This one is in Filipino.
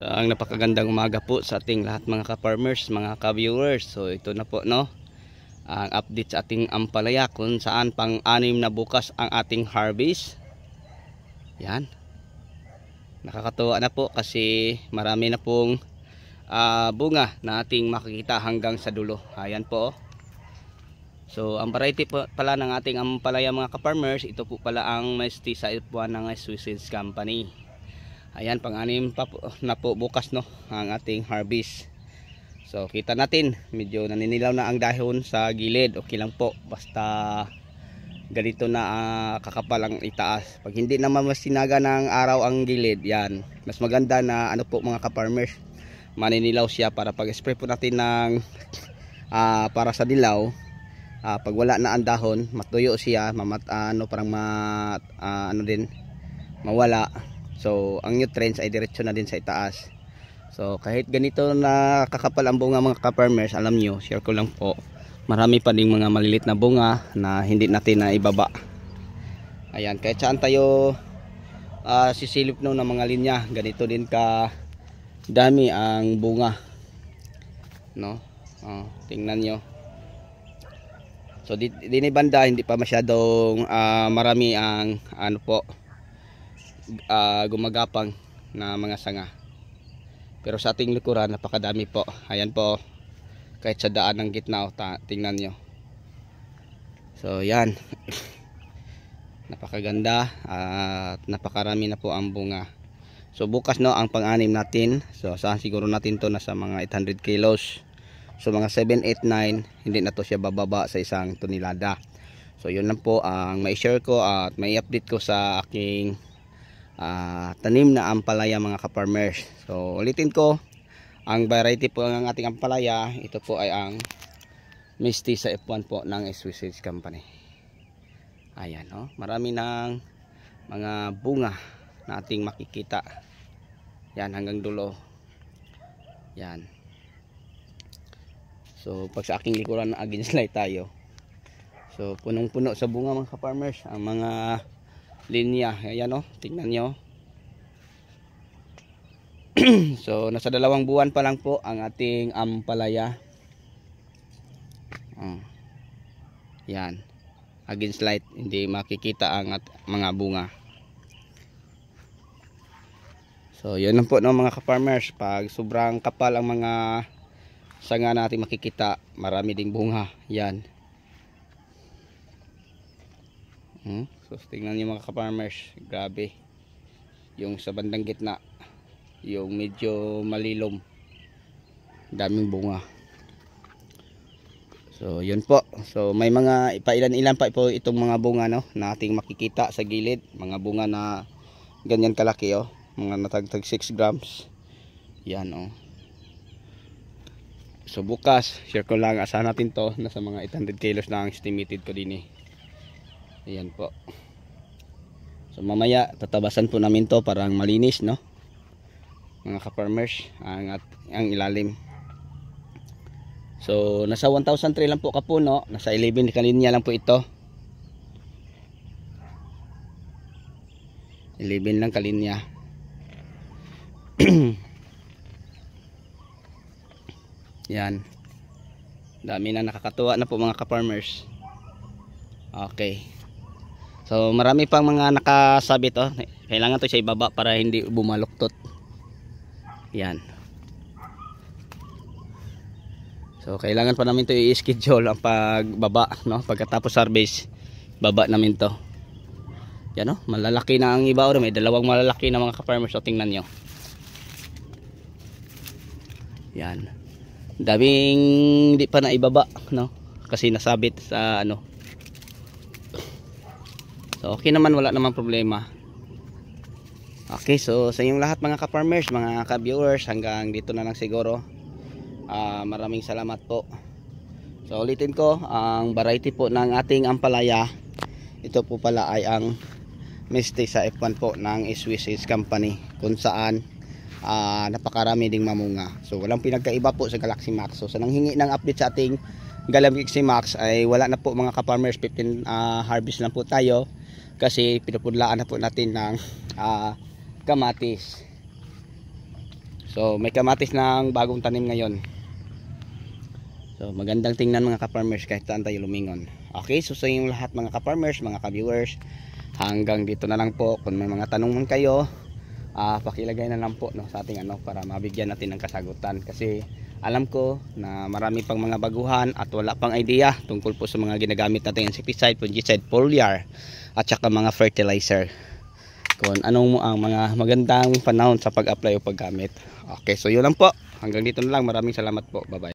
Ang napakagandang umaga po sa ating lahat mga ka-farmers, mga ka-viewers. So ito na po no, ang update sa ating ampalaya kung saan pang-anim na bukas ang ating harvest. Yan. Nakakatuwa na po kasi marami na pong bunga na ating makikita hanggang sa dulo. Ayan po. So ang variety po pala ng ating ampalaya mga ka-farmers, ito po pala ang mestiza F1 ng Swiss Seeds Company. Ayan, pang-anim pa po, na po bukas no ang ating harvest. So kita natin medyo naninilaw na ang dahon sa gilid. Okay lang po basta ganito na kakapal ang itaas. Pag hindi naman mas sinaga ng araw ang gilid, yan mas maganda na ano po mga ka-farmers, maninilaw siya para pag spray po natin ng para sa dilaw, pag wala na ang dahon matuyo siya, parang mawala. So ang nutrients ay diretso na din sa itaas. So kahit ganito na kakapal ang bunga mga ka-farmers, alam nyo, share ko lang po, marami pa ding mga malilit na bunga na hindi natin na ibaba. Ayan, kahit saan tayo sisilip no ng mga linya, ganito din ka dami ang bunga no. Tingnan nyo. So din banda hindi pa masyadong marami ang ano po gumagapang na mga sanga, pero sa ating likuran napakadami po. Ayan po, kahit sa daan ng gitna tingnan nyo. So yan napakaganda at napakarami na po ang bunga. So bukas no ang pang-anim natin. So saan siguro natin to nasa mga 800 kilos. So mga 7, 8, 9 hindi na to siya bababa sa isang tonelada. So yun lang po ang may share ko at may update ko sa aking tanim na ampalaya mga ka-farmers. So ulitin ko, ang variety po ng ating ampalaya, ito po ay ang mestiza F1 po ng Swiss Seeds Company. Ayan no, marami ng mga bunga na ating makikita. Yan hanggang dulo. Yan. So pag sa aking likuran against light tayo, so punong-puno sa bunga mga ka-farmers ang mga linya. Ayan o, tingnan nyo. So nasa 2 buwan pa lang po ang ating ampalaya. Yan, against light hindi makikita ang mga bunga. So yun lang po no mga ka-farmers, pag sobrang kapal ang mga sanga natin makikita, marami ding bunga. Yan. So tingnan niyo mga ka-farmers, grabe yung sa bandang gitna, yung medyo malilom, daming bunga. So yun po. So may mga ilan pa po itong mga bunga no na ating makikita sa gilid, mga bunga na ganyan kalaki oh, mga natagtag 6 grams. Yan oh. So bukas share ko lang, asahan natin to nasa mga 800 kilos na ang estimated ko din eh. Ayan po. So mamaya tatabasan po namin to para malinis no mga ka-farmers ang ilalim. So nasa 1,003 lang po kapuno, nasa 11 kalinya lang po ito. 11 lang kalinya. Yan. Dami na, nakakatuwa na po mga ka-farmers. Okay. So marami pang mga nakasabit oh. Kailangan to siya ibaba para hindi bumaluktot. Yan. So kailangan pa namin to i-schedule ang pagbaba no, pagkatapos harvest baba namin to. Yan oh, malalaki na ang iba oh, may 2 malalaki na mga ka-farmers. So tingnan nyo. Yan. Daming hindi pa na ibaba no, kasi nasabit sa ano. So okay naman, wala namang problema. Okay, so sa inyong lahat mga ka-farmers, mga ka-viewers, hanggang dito na lang siguro. Maraming salamat po. So ulitin ko, ang variety po ng ating ampalaya, ito po pala ay ang mestiza F1 po ng Swiss Seeds Company, kung saan napakarami ding mamunga. So walang pinagkaiba po sa Galaxy Max. So sa nanghingi ng update sa ating Galaxy Max ay wala na po mga ka-farmers, 15 harvest lang po tayo kasi pinupudlaan na po natin ng kamatis. So may kamatis ng bagong tanim ngayon. So magandang tingnan mga ka-farmers kahit saan tayo lumingon. Okay, so sa inyong lahat mga ka-farmers, mga ka-viewers, hanggang dito na lang po. Kung may mga tanong man kayo, pakilagay na lang po no, sa ating para mabigyan natin ng kasagutan. Kasi alam ko na marami pang mga baguhan at wala pang idea tungkol po sa mga ginagamit natin insecticide, fungicide, foliar at saka mga fertilizer. Kung anong ang mga magandang panahon sa pag-apply o paggamit. Okay, so yun lang po. Hanggang dito na lang. Maraming salamat po. Bye-bye.